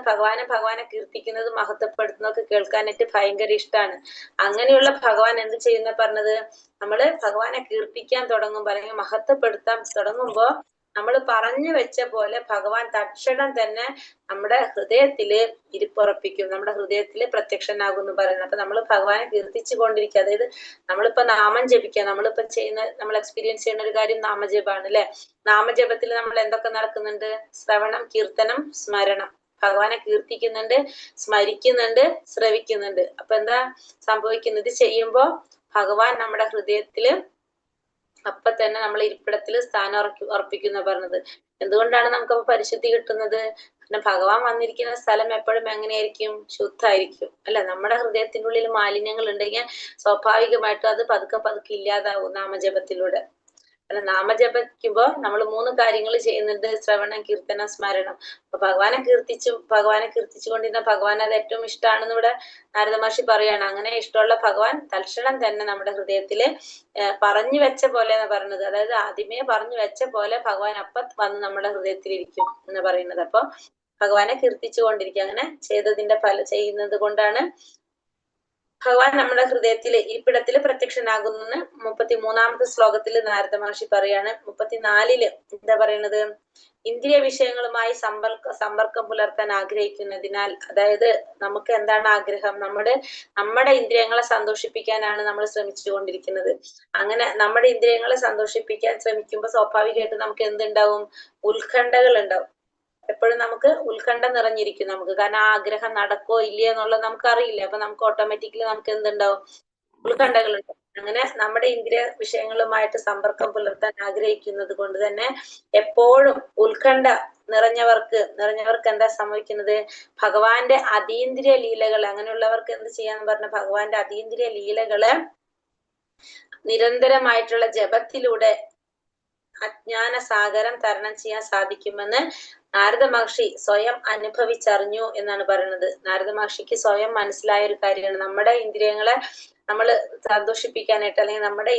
ഭഗവാനെ കീർത്തിക്കുന്നതും മഹത്വപ്പെടുത്തുന്നതൊക്കെ കേൾക്കാനായിട്ട് ഭയങ്കര ഇഷ്ടമാണ്. അങ്ങനെയുള്ള ഭഗവാൻ എന്ത് ചെയ്യുന്ന പറഞ്ഞത്? നമ്മള് ഭഗവാനെ കീർത്തിക്കാൻ തുടങ്ങുമ്പോ അല്ലെങ്കിൽ മഹത്വപ്പെടുത്താൻ തുടങ്ങുമ്പോ നമ്മൾ പറഞ്ഞു വെച്ച പോലെ ഭഗവാൻ തൽക്ഷണം തന്നെ നമ്മുടെ ഹൃദയത്തില് ഇരിപ്പുറപ്പിക്കും, നമ്മുടെ ഹൃദയത്തില് പ്രത്യക്ഷനാകും എന്ന് പറയുന്നത്. അപ്പൊ നമ്മൾ ഭഗവാനെ കീർത്തിച്ചു കൊണ്ടിരിക്കുക. അതായത് നമ്മളിപ്പോ നാമം ജപിക്കുക, നമ്മൾ എക്സ്പീരിയൻസ് ചെയ്യുന്ന ഒരു കാര്യം നാമജപമാണ് അല്ലെ. നാമജപത്തിൽ നമ്മൾ എന്തൊക്കെ നടക്കുന്നുണ്ട്? ശ്രവണം, കീർത്തനം, സ്മരണം. ഭഗവാനെ കീർത്തിക്കുന്നുണ്ട്, സ്മരിക്കുന്നുണ്ട്, ശ്രവിക്കുന്നുണ്ട്. അപ്പൊ എന്താ സംഭവിക്കുന്നത്? ഇത് ചെയ്യുമ്പോ ഭഗവാൻ നമ്മുടെ ഹൃദയത്തില് അപ്പൊ തന്നെ നമ്മൾ ഇരിപ്പിടത്തില് സ്ഥാനം ഉറപ്പിക്കുന്ന പറഞ്ഞത്. എന്തുകൊണ്ടാണ് നമുക്കപ്പോ പരിശുദ്ധി കിട്ടുന്നത്? പിന്നെ ഭഗവാൻ വന്നിരിക്കുന്ന സ്ഥലം എപ്പോഴും എങ്ങനെയായിരിക്കും? ശുദ്ധായിരിക്കും അല്ലെ. നമ്മുടെ ഹൃദയത്തിന്റെ ഉള്ളിൽ മാലിന്യങ്ങൾ ഉണ്ടെങ്കിൽ സ്വാഭാവികമായിട്ടും അത് പതുക്കെ ഇല്ലാതാവും നാമജപത്തിലൂടെ. അല്ല, നാമജപിക്കുമ്പോ നമ്മൾ 3 കാര്യങ്ങൾ ചെയ്യുന്നുണ്ട്: ശ്രവണം, കീർത്തനം, സ്മരണം. അപ്പൊ ഭഗവാനെ കീർത്തിച്ചുകൊണ്ടിരുന്ന ഭഗവാൻ അത് ഏറ്റവും ഇഷ്ടമാണെന്ന് ഇവിടെ നാരദ മഹർഷി പറയാണ്. അങ്ങനെ ഇഷ്ടമുള്ള ഭഗവാൻ തൽക്ഷണം തന്നെ നമ്മുടെ ഹൃദയത്തില് പറഞ്ഞു വെച്ച പോലെ എന്ന് പറയുന്നത്. അതായത് ആദ്യമേ പറഞ്ഞു വെച്ച പോലെ ഭഗവാൻ അപ്പം വന്ന് നമ്മുടെ ഹൃദയത്തിലിരിക്കും എന്ന് പറയുന്നത്. അപ്പൊ ഭഗവാനെ കീർത്തിച്ചു കൊണ്ടിരിക്കുക. അങ്ങനെ ചെയ്യുന്നത് കൊണ്ടാണ് ഭഗവാൻ നമ്മുടെ ഹൃദയത്തില് ഇരിപ്പിടത്തില് പ്രത്യക്ഷനാകുന്നു 33-ാമത്തെ ശ്ലോകത്തില് നാരദ മഹർഷി പറയാണ്. 34-ല് എന്താ പറയുന്നത്? ഇന്ദ്രിയ വിഷയങ്ങളുമായി സമ്പർക്കം പുലർത്താൻ ആഗ്രഹിക്കുന്നതിനാൽ, അതായത് നമുക്ക് എന്താണ് ആഗ്രഹം? നമ്മുടെ ഇന്ദ്രിയങ്ങളെ സന്തോഷിപ്പിക്കാനാണ് നമ്മൾ ശ്രമിച്ചുകൊണ്ടിരിക്കുന്നത്. അങ്ങനെ നമ്മുടെ ഇന്ദ്രിയങ്ങളെ സന്തോഷിപ്പിക്കാൻ ശ്രമിക്കുമ്പോൾ സ്വാഭാവികമായിട്ട് നമുക്ക് എന്തുണ്ടാവും? ഉത്കണ്ഠകൾ ഉണ്ടാവും. എപ്പോഴും നമുക്ക് ഉത്കണ്ഠ നിറഞ്ഞിരിക്കും നമുക്ക്. കാരണം ആ ആഗ്രഹം നടക്കോ ഇല്ലയോ എന്നുള്ളത് നമുക്ക് അറിയില്ല. അപ്പൊ നമുക്ക് ഓട്ടോമാറ്റിക്കലി നമുക്ക് എന്തുണ്ടാവും? ഉത്കണ്ഠകളുണ്ടാവും. അങ്ങനെ നമ്മുടെ ഇന്ദ്രിയ വിഷയങ്ങളുമായിട്ട് സമ്പർക്കം പുലർത്താൻ ആഗ്രഹിക്കുന്നത് കൊണ്ട് തന്നെ എപ്പോഴും ഉത്കണ്ഠ നിറഞ്ഞവർക്ക് എന്താ സംഭവിക്കുന്നത്? ഭഗവാന്റെ അതീന്ദ്രിയ ലീലകൾ, അങ്ങനെയുള്ളവർക്ക് എന്ത് ചെയ്യാന്ന് പറഞ്ഞ ഭഗവാന്റെ അതീന്ദ്രിയ ലീലകള് നിരന്തരമായിട്ടുള്ള ജപത്തിലൂടെ അജ്ഞാന സാഗരം തരണം ചെയ്യാൻ സാധിക്കുമെന്ന് നാരദ മഹർഷി സ്വയം അനുഭവിച്ചറിഞ്ഞു എന്നാണ് പറയുന്നത്. നാരദ മഹർഷിക്ക് സ്വയം മനസ്സിലായ ഒരു കാര്യമാണ്. നമ്മുടെ ഇന്ദ്രിയങ്ങളെ നമ്മൾ സന്തോഷിപ്പിക്കാനായിട്ട്, അല്ലെങ്കിൽ നമ്മുടെ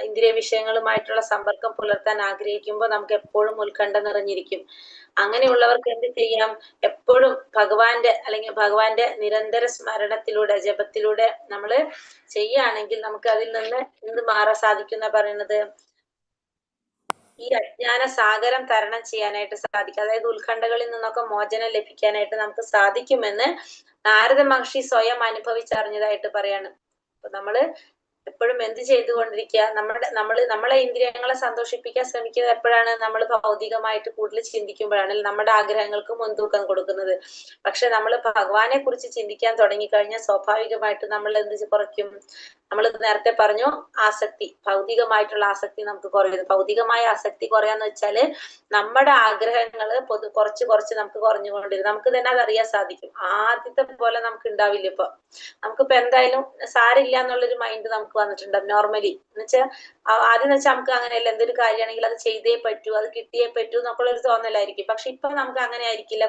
ഇന്ദ്രിയ വിഷയങ്ങളുമായിട്ടുള്ള സമ്പർക്കം പുലർത്താൻ ആഗ്രഹിക്കുമ്പോൾ നമുക്ക് എപ്പോഴും ഉത്കണ്ഠ നിറഞ്ഞിരിക്കും. അങ്ങനെയുള്ളവർക്ക് എന്ത് ചെയ്യാം? എപ്പോഴും ഭഗവാന്റെ നിരന്തര സ്മരണത്തിലൂടെ, ജപത്തിലൂടെ നമ്മൾ ചെയ്യുകയാണെങ്കിൽ നമുക്ക് അതിൽ നിന്ന് എന്ത് മാറാൻ സാധിക്കുന്ന പറയുന്നത്? ഈ അജ്ഞാന സാഗരം തരണം ചെയ്യാനായിട്ട് സാധിക്കും. അതായത് ഉത്കണ്ഠകളിൽ നിന്നൊക്കെ മോചനം ലഭിക്കാനായിട്ട് നമുക്ക് സാധിക്കുമെന്ന് നാരദ മഹർഷി സ്വയം അനുഭവിച്ചറിഞ്ഞതായിട്ട് പറയാണ്. അപ്പൊ നമ്മള് എപ്പോഴും എന്ത് ചെയ്തുകൊണ്ടിരിക്കുക? നമ്മളെ ഇന്ദ്രിയങ്ങളെ സന്തോഷിപ്പിക്കാൻ ശ്രമിക്കുന്നത് എപ്പോഴാണ്? നമ്മൾ ഭൗതികമായിട്ട് കൂടുതൽ ചിന്തിക്കുമ്പോഴാണ്, നമ്മുടെ ആഗ്രഹങ്ങൾക്ക് മുൻതൂക്കം കൊടുക്കുന്നത്. പക്ഷെ നമ്മൾ ഭഗവാനെ കുറിച്ച് ചിന്തിക്കാൻ തുടങ്ങിക്കഴിഞ്ഞാൽ സ്വാഭാവികമായിട്ട് നമ്മൾ എന്ത് കുറയ്ക്കും? നമ്മൾ നേരത്തെ പറഞ്ഞു, ആസക്തി, ഭൗതികമായിട്ടുള്ള ആസക്തി നമുക്ക് കുറയുന്നത്. ഭൗതികമായ ആസക്തി കുറയാന്ന് വെച്ചാല് നമ്മുടെ ആഗ്രഹങ്ങള് കുറച്ച് നമുക്ക് കുറഞ്ഞുകൊണ്ടിരിക്കും. നമുക്ക് തന്നെ അത് അറിയാൻ സാധിക്കും. ആദ്യത്തെ പോലെ നമുക്ക് ഉണ്ടാവില്ല. നമുക്കിപ്പോ എന്തായാലും സാരില്ല എന്നുള്ളൊരു മൈൻഡ് നമുക്ക് വന്നിട്ടുണ്ടാവും നോർമലി. എന്നുവെച്ചാൽ ആദ്യം വെച്ചാൽ നമുക്ക് അങ്ങനെയല്ല, എന്തൊരു കാര്യമാണെങ്കിൽ അത് ചെയ്തേ പറ്റൂ, അത് കിട്ടിയേ പറ്റൂ എന്നൊക്കെയുള്ള ഒരു തോന്നലായിരിക്കും. പക്ഷെ ഇപ്പൊ നമുക്ക് അങ്ങനെ ആയിരിക്കില്ല.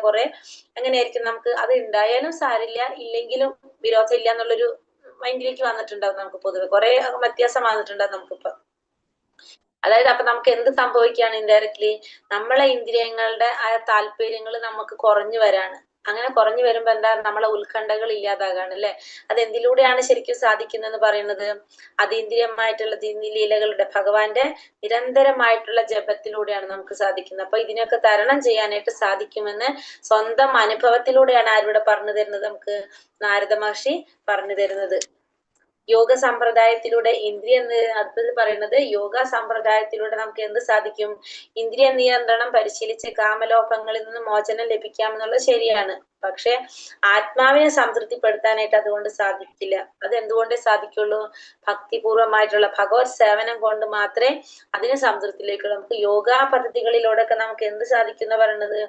എങ്ങനെയായിരിക്കും? നമുക്ക് അത് ഉണ്ടായാലും സാരില്ല, ഇല്ലെങ്കിലും വിരോധമില്ല എന്നുള്ളൊരു മൈൻഡിലേക്ക് വന്നിട്ടുണ്ടാവും. നമുക്ക് പൊതുവെ കുറെ വ്യത്യാസം വന്നിട്ടുണ്ടാവും നമുക്കിപ്പോ. അതായത് അപ്പൊ നമുക്ക് എന്ത് സംഭവിക്കുകയാണ്? ഇൻഡയറക്ട്ലി നമ്മളെ ഇന്ദ്രിയങ്ങളുടെ ആ താല്പര്യങ്ങൾ നമുക്ക് കുറഞ്ഞു വരാണ്. അങ്ങനെ കുറഞ്ഞു വരുമ്പോ എന്താ? നമ്മളെ ഉത്കണ്ഠകൾ ഇല്ലാതാകാണ് അല്ലെ? അത് എന്തിലൂടെയാണ് ശരിക്കും സാധിക്കുന്നതെന്ന് പറയുന്നത്? അതീന്ദ്രിയമായിട്ടുള്ള ലീലകളുടെ, ഭഗവാന്റെ നിരന്തരമായിട്ടുള്ള ജപത്തിലൂടെയാണ് നമുക്ക് സാധിക്കുന്നത്. അപ്പൊ ഇതിനൊക്കെ തരണം ചെയ്യാനായിട്ട് സാധിക്കുമെന്ന് സ്വന്തം അനുഭവത്തിലൂടെയാണ് ആരിവിടെ പറഞ്ഞു തരുന്നത്? നമുക്ക് നാരദ മഹർഷി പറഞ്ഞു തരുന്നത്. യോഗ സമ്പ്രദായത്തിലൂടെ അടുത്തത് പറയുന്നത്, യോഗ സമ്പ്രദായത്തിലൂടെ നമുക്ക് എന്ത് സാധിക്കും? ഇന്ദ്രിയ നിയന്ത്രണം പരിശീലിച്ച് കാമലോഭങ്ങളിൽ നിന്ന് മോചനം ലഭിക്കാമെന്നുള്ളത് ശരിയാണ്. പക്ഷെ ആത്മാവിനെ സംതൃപ്തിപ്പെടുത്താനായിട്ട് അതുകൊണ്ട് സാധിക്കില്ല. അത് എന്തുകൊണ്ടേ സാധിക്കുള്ളൂ? ഭക്തിപൂർവമായിട്ടുള്ള ഭഗവത് സേവനം കൊണ്ട് മാത്രമേ അതിന് സംതൃപ്തിയിലേക്കുള്ളൂ. നമുക്ക് യോഗാ പദ്ധതികളിലൂടെയൊക്കെ നമുക്ക് എന്ത് സാധിക്കുന്ന പറയുന്നത്?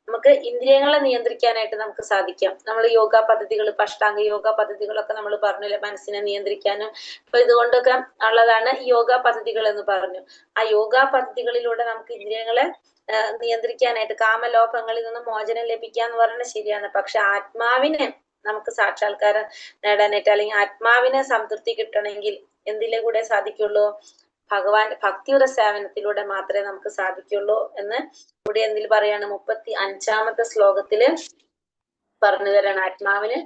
നമുക്ക് ഇന്ദ്രിയങ്ങളെ നിയന്ത്രിക്കാനായിട്ട് നമുക്ക് സാധിക്കാം. നമ്മൾ യോഗ പദ്ധതികൾ, അഷ്ടാംഗ യോഗ പദ്ധതികളൊക്കെ നമ്മൾ പറഞ്ഞില്ലേ, മനസ്സിനെ നിയന്ത്രിക്കാനും. അപ്പൊ ഇതുകൊണ്ടൊക്കെ ഉള്ളതാണ് യോഗ പദ്ധതികൾ എന്ന് പറഞ്ഞു. ആ യോഗ പദ്ധതികളിലൂടെ നമുക്ക് ഇന്ദ്രിയങ്ങളെ നിയന്ത്രിക്കാനായിട്ട്, കാമലോഭങ്ങളിൽ നിന്ന് മോചനം ലഭിക്കാന്ന് പറയുന്നത് ശരിയാണ്. പക്ഷെ ആത്മാവിനെ നമുക്ക് സാക്ഷാത്കാരം നേടാനായിട്ട്, അല്ലെങ്കിൽ ആത്മാവിനെ സംതൃപ്തി കിട്ടണമെങ്കിൽ എന്തിലെ കൂടെ സാധിക്കുള്ളൂ? ഭഗവാന്റെ ഭക്തിയുടെ സേവനത്തിലൂടെ മാത്രമേ നമുക്ക് സാധിക്കുള്ളൂ എന്ന് ഇവിടെ എന്തിൽ പറയാണ്? 35-ാമത്തെ ശ്ലോകത്തില് പറഞ്ഞു തരാണ്. ആത്മാവിന്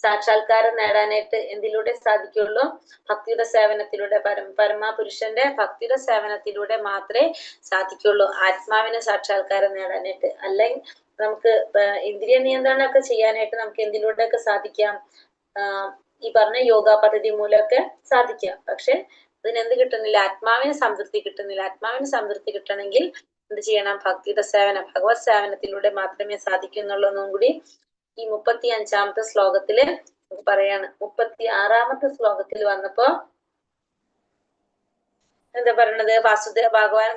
സാക്ഷാത്കാരം നേടാനായിട്ട് എന്തിലൂടെ സാധിക്കുള്ളൂ? ഭക്തിയുടെ സേവനത്തിലൂടെ, പരമപുരുഷന്റെ ഭക്തിയുടെ സേവനത്തിലൂടെ മാത്രമേ സാധിക്കുള്ളൂ ആത്മാവിന് സാക്ഷാത്കാരം നേടാനായിട്ട്. അല്ലെങ്കിൽ നമുക്ക് ഇന്ദ്രിയ നിയന്ത്രണമൊക്കെ ചെയ്യാനായിട്ട് നമുക്ക് എന്തിലൂടെയൊക്കെ സാധിക്കാം? ഈ പറഞ്ഞ യോഗ പദ്ധതി മൂലമൊക്കെ സാധിക്കാം. പക്ഷെ അതിനെന്ത് കിട്ടുന്നില്ല? ആത്മാവിന് സംതൃപ്തി കിട്ടുന്നില്ല. ആത്മാവിന് സംതൃപ്തി കിട്ടണമെങ്കിൽ എന്ത് ചെയ്യണം? ഭക്തിയുടെ സേവനം, ഭഗവത് സേവനത്തിലൂടെ മാത്രമേ സാധിക്കുന്നുള്ളൂ കൂടി ഈ 35-ാമത്തെ ശ്ലോകത്തില് പറയാണ്. 36-ാമത്തെ ശ്ലോകത്തിൽ വന്നപ്പോ എന്താ പറയണത്? ഭഗവാൻ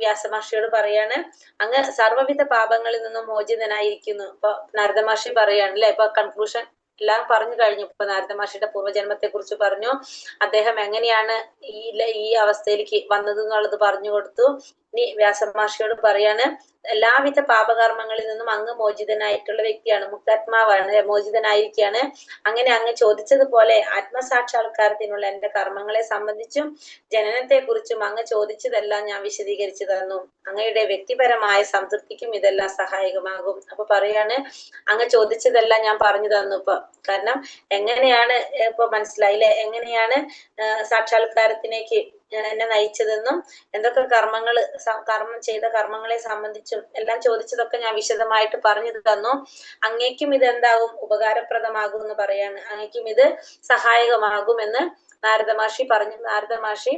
വ്യാസമഹർഷിയോട് പറയാണ്, അങ്ങ് സർവ്വവിധ പാപങ്ങളിൽ നിന്നും മോചിതനായിരിക്കുന്നു. ഇപ്പൊ നാരദ മഹർഷി പറയാണ് അല്ലെ. ഇപ്പൊ കൺക്ലൂഷൻ എല്ലാം പറഞ്ഞു കഴിഞ്ഞു. ഇപ്പൊ നാരദ മഹർഷിയുടെ പൂർവ്വജന്മത്തെ കുറിച്ച് പറഞ്ഞു. അദ്ദേഹം എങ്ങനെയാണ് ഈ അവസ്ഥയിലേക്ക് വന്നത് എന്നുള്ളത് പറഞ്ഞു കൊടുത്തു. ഇനി വ്യാസമഹർഷിയോട് പറയാണ്, എല്ലാവിധ പാപകർമ്മങ്ങളിൽ നിന്നും അങ്ങ് മോചിതനായിട്ടുള്ള വ്യക്തിയാണ്, മുക്താത്മാവാണ്, മോചിതനായിരിക്കുകയാണ്. അങ്ങനെ അങ്ങ് ചോദിച്ചതുപോലെ ആത്മസാക്ഷാത്കാരത്തിനുള്ള എന്റെ കർമ്മങ്ങളെ സംബന്ധിച്ചും ജനനത്തെ കുറിച്ചും അങ്ങ് ചോദിച്ചതെല്ലാം ഞാൻ വിശദീകരിച്ചു തന്നു. അങ്ങയുടെ വ്യക്തിപരമായ സംതൃപ്തിക്കും ഇതെല്ലാം സഹായകമാകും. അപ്പൊ പറയാണ്, അങ്ങ് ചോദിച്ചതെല്ലാം ഞാൻ പറഞ്ഞു തന്നു. ഇപ്പൊ കാരണം എങ്ങനെയാണ് ഇപ്പൊ മനസ്സിലായില്ലേ, എങ്ങനെയാണ് സാക്ഷാത്കാരത്തിലേക്ക് എന്നെ നയിച്ചതെന്നും എന്തൊക്കെ കർമ്മം ചെയ്ത കർമ്മങ്ങളെ സംബന്ധിച്ചും എല്ലാം ചോദിച്ചതൊക്കെ ഞാൻ വിശദമായിട്ട് പറഞ്ഞു തന്നു. അങ്ങേക്കും ഇത് എന്താകും, ഉപകാരപ്രദമാകും എന്ന് പറയാണ്. അങ്ങേക്കും ഇത് സഹായകമാകുമെന്ന് നാരദ മഹർഷി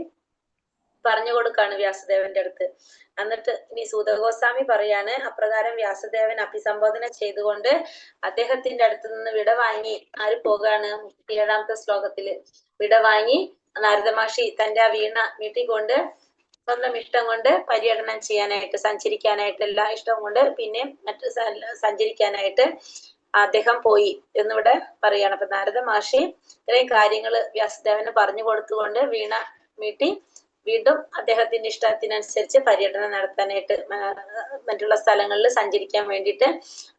പറഞ്ഞു കൊടുക്കാണ് വ്യാസദേവന്റെ അടുത്ത്. എന്നിട്ട് ഇനി സൂതഗോസ്വാമി പറയാണ്, അപ്രകാരം വ്യാസദേവൻ അഭിസംബോധന ചെയ്തുകൊണ്ട് അദ്ദേഹത്തിന്റെ അടുത്ത് നിന്ന് വിട വാങ്ങി ആര് പോകാണ്, 37ാമത്തെ ശ്ലോകത്തില് വിട വാങ്ങി നാരദ മഹർഷി തന്റെ ആ വീണ വീട്ടിക്കൊണ്ട് സ്വന്തം ഇഷ്ടം കൊണ്ട് പര്യടനം ചെയ്യാനായിട്ട്, സഞ്ചരിക്കാനായിട്ട്, എല്ലാ ഇഷ്ടം കൊണ്ട് പിന്നെ മറ്റു സഞ്ചരിക്കാനായിട്ട് അദ്ദേഹം പോയി എന്നിവിടെ പറയാണ്. അപ്പൊ നാരദ മഹർഷി ഇത്രയും കാര്യങ്ങള് വ്യാസദേവന് പറഞ്ഞു കൊടുത്തുകൊണ്ട് വീണ വീട്ടി വീണ്ടും അദ്ദേഹത്തിന്റെ ഇഷ്ടത്തിനനുസരിച്ച് പര്യടനം നടത്താനായിട്ട് മറ്റുള്ള സ്ഥലങ്ങളിൽ സഞ്ചരിക്കാൻ വേണ്ടിയിട്ട്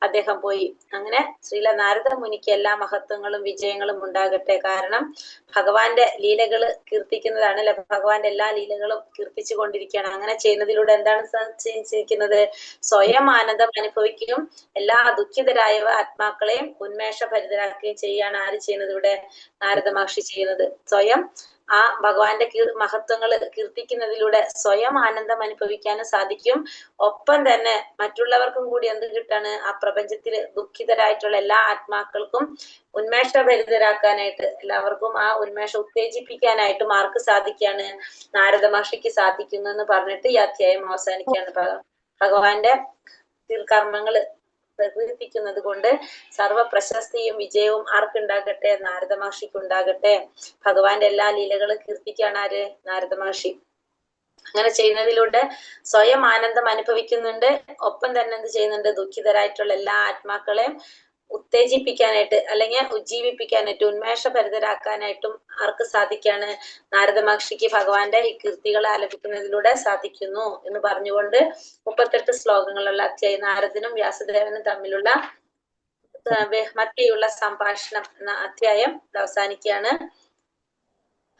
അദ്ദേഹം പോയി. അങ്ങനെ ശ്രീല നാരദ മുനിക്ക് എല്ലാ മഹത്വങ്ങളും വിജയങ്ങളും ഉണ്ടാകട്ടെ. കാരണം ഭഗവാന്റെ ലീലകള് കീർത്തിക്കുന്നതാണ് അല്ലെ, ഭഗവാന്റെ എല്ലാ ലീലകളും കീർത്തിച്ചു കൊണ്ടിരിക്കുകയാണ്. അങ്ങനെ ചെയ്യുന്നതിലൂടെ എന്താണ് ചെയ്യുന്നത്, സ്വയം ആനന്ദം അനുഭവിക്കുകയും എല്ലാ ദുഃഖിതരായ ആത്മാക്കളെയും ഉന്മേഷഭരിതരാക്കുകയും ചെയ്യാണ് ആര് ചെയ്യുന്നത്, ഇവിടെ നാരദ മഹർഷി ചെയ്യുന്നത്. സ്വയം ആ ഭഗവാന്റെ മഹത്വങ്ങൾ കീർത്തിക്കുന്നതിലൂടെ സ്വയം ആനന്ദം അനുഭവിക്കാനും സാധിക്കും. ഒപ്പം തന്നെ മറ്റുള്ളവർക്കും കൂടി എന്ത് കിട്ടാണ്, ആ പ്രപഞ്ചത്തില് ദുഃഖിതരായിട്ടുള്ള എല്ലാ ആത്മാക്കൾക്കും ഉന്മേഷഭരിതരാക്കാനായിട്ട്, എല്ലാവർക്കും ആ ഉന്മേഷം ഉത്തേജിപ്പിക്കാനായിട്ടും ആർക്ക് സാധിക്കാണ്, നാരദ മഹർഷിക്ക് സാധിക്കുന്നു എന്ന് പറഞ്ഞിട്ട് ഈ അധ്യായം അവസാനിക്കുകയാണ്. ഭഗവാന്റെ കർമ്മങ്ങള് പ്രകീർത്തിക്കുന്നത് കൊണ്ട് സർവ പ്രശസ്തിയും വിജയവും ആർക്കുണ്ടാകട്ടെ, നാരദ മഹർഷിക്ക് ഉണ്ടാകട്ടെ. ഭഗവാന്റെ എല്ലാ ലീലകളും കീർത്തിക്കാണ് ആര്, നാരദ മഹർഷി. അങ്ങനെ ചെയ്യുന്നതിലൂടെ സ്വയം ആനന്ദം അനുഭവിക്കുന്നുണ്ട്. ഒപ്പം തന്നെ എന്ത് ചെയ്യുന്നുണ്ട്, ദുഃഖിതരായിട്ടുള്ള എല്ലാ ആത്മാക്കളെയും ഉത്തേജിപ്പിക്കാനായിട്ട് അല്ലെങ്കിൽ ഉജ്ജീവിപ്പിക്കാനായിട്ട് ഉന്മേഷഭരിതരാക്കാനായിട്ടും ആർക്ക് സാധിക്കാണ്, നാരദ മഹർഷിക്ക് ഭഗവാന്റെ ഈ കീർത്തികൾ ആലപിക്കുന്നതിലൂടെ സാധിക്കുന്നു എന്ന് പറഞ്ഞുകൊണ്ട് 38 ശ്ലോകങ്ങളുള്ള അധ്യായം നാരദനും വ്യാസദേവനും തമ്മിലുള്ള മധ്യയുള്ള സംഭാഷണം എന്ന അധ്യായം അവസാനിക്കുകയാണ്.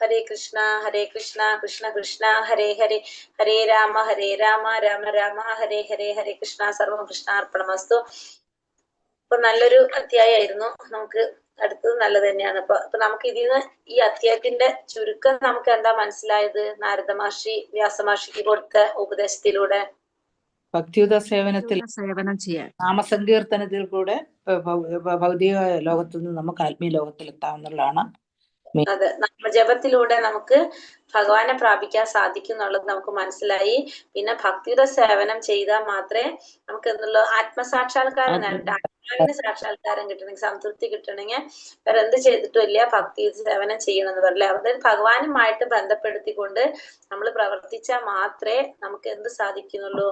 ഹരേ കൃഷ്ണ കൃഷ്ണ കൃഷ്ണ ഹരേ ഹരേ, ഹരേ രാമ രാമ രാമ ഹരേ ഹരേ, ഹരേ കൃഷ്ണ. സർവം കൃഷ്ണാർപ്പണമസ്തു. അപ്പൊ നല്ലൊരു അധ്യായമായിരുന്നു. നമുക്ക് അടുത്തത് നല്ലത് തന്നെയാണ്. അപ്പൊ നമുക്ക് ഇതിന്ന് ഈ അധ്യായത്തിന്റെ ചുരുക്കം നമുക്ക് എന്താ മനസ്സിലായത്, നാരദ മഹർഷി വ്യാസമഹർഷിക്ക് കൊടുത്ത ഉപദേശത്തിലൂടെ ഭക്തിയുത സേവനത്തിൽ സേവനം ചെയ്യാൻ, നാമസങ്കീർത്തനത്തിൽ കൂടെ ഭൗതിക ലോകത്തിൽ നിന്ന് നമുക്ക് ആത്മീയ ലോകത്തിൽ എത്താമെന്നുള്ളതാണ്. അതെ, നാമജപത്തിലൂടെ നമുക്ക് ഭഗവാനെ പ്രാപിക്കാൻ സാധിക്കും എന്നുള്ളത് നമുക്ക് മനസ്സിലായി. പിന്നെ ഭക്തിയുടെ സേവനം ചെയ്താൽ മാത്രമേ നമുക്ക് എന്നുള്ള ആത്മസാക്ഷാത്കാരം നേടട്ടെ. ആത്മാവിന് സാക്ഷാത്കാരം കിട്ടണമെങ്കിൽ, സംതൃപ്തി കിട്ടണമെങ്കിൽ വേറെ എന്ത് ചെയ്തിട്ടും ഇല്ല, ഭക്തി സേവനം ചെയ്യണം എന്ന് പറയില്ലേ. അതായത് ഭഗവാനുമായിട്ട് ബന്ധപ്പെടുത്തിക്കൊണ്ട് നമ്മൾ പ്രവർത്തിച്ചാൽ മാത്രമേ നമുക്ക് എന്ത് സാധിക്കുന്നുള്ളൂ,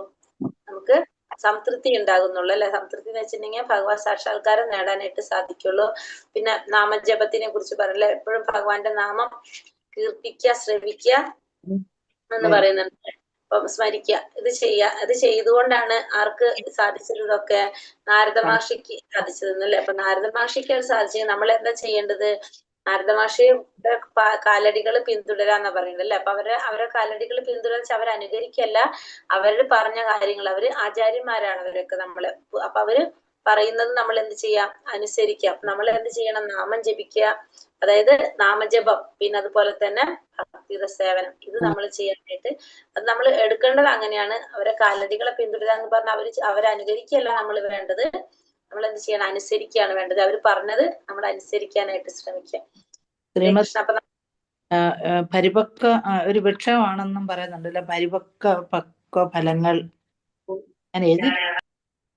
നമുക്ക് സംതൃപ്തി ഉണ്ടാകുന്നുള്ളൂ അല്ലെ. സംതൃപ്തി എന്ന് വെച്ചിട്ടുണ്ടെങ്കിൽ ഭഗവാൻ സാക്ഷാത്കാരം നേടാനായിട്ട് സാധിക്കുള്ളൂ. പിന്നെ നാമജപത്തിനെ കുറിച്ച് പറയല്ലേ, എപ്പോഴും ഭഗവാന്റെ നാമം കീർത്തിക്കുക, ശ്രവിക്കുക എന്ന് പറയുന്നുണ്ട്. അപ്പം സ്മരിക്കുക, ഇത് ചെയ്തുകൊണ്ടാണ് ആർക്ക് സാധിച്ചത്, ഇതൊക്കെ നാരദ മഹർഷിക്ക് സാധിച്ചതെന്നല്ലേ. അപ്പൊ നാരദ മഹർഷിക്ക് അത് സാധിച്ചത് നമ്മൾ എന്താ ചെയ്യേണ്ടത്, നാരദ മഹർഷിയുടെ കാലടികൾ പിന്തുടരാന്നാ പറയുന്നത് അല്ലെ. അപ്പൊ അവരെ കാലടികൾ പിന്തുടർച്ച് അവരനുകരിക്കല്ല, അവര് പറഞ്ഞ കാര്യങ്ങൾ, അവര് ആചാര്യന്മാരാണ് അവരൊക്കെ നമ്മള്. അപ്പൊ അവര് പറയുന്നത് നമ്മൾ എന്ത് ചെയ്യാം, അനുസരിക്കാം. നമ്മൾ എന്ത് ചെയ്യണം, നാമം ജപിക്കുക, അതായത് നാമജപം, പിന്നെ അതുപോലെ തന്നെ ഭക്തിയുടെ സേവനം, ഇത് നമ്മൾ ചെയ്യാനായിട്ട് അത് നമ്മൾ എടുക്കേണ്ടത് അങ്ങനെയാണ്. അവരെ കാലടികളെ പിന്തുടരുക എന്ന് പറഞ്ഞാൽ അവരനുകരിക്കല്ല നമ്മൾ വേണ്ടത്, നമ്മൾ എന്ത് ചെയ്യണം, അനുസരിക്കുകയാണ് വേണ്ടത്. അവർ പറഞ്ഞത് നമ്മൾ അനുസരിക്കാനായിട്ട് ശ്രമിക്കാം. പരിപക്വ ഒരു വൃക്ഷമാണെന്നും പറയുന്നുണ്ടല്ലോ, പരിപക്വ ഫലങ്ങൾ. ഞാൻ എഴുതി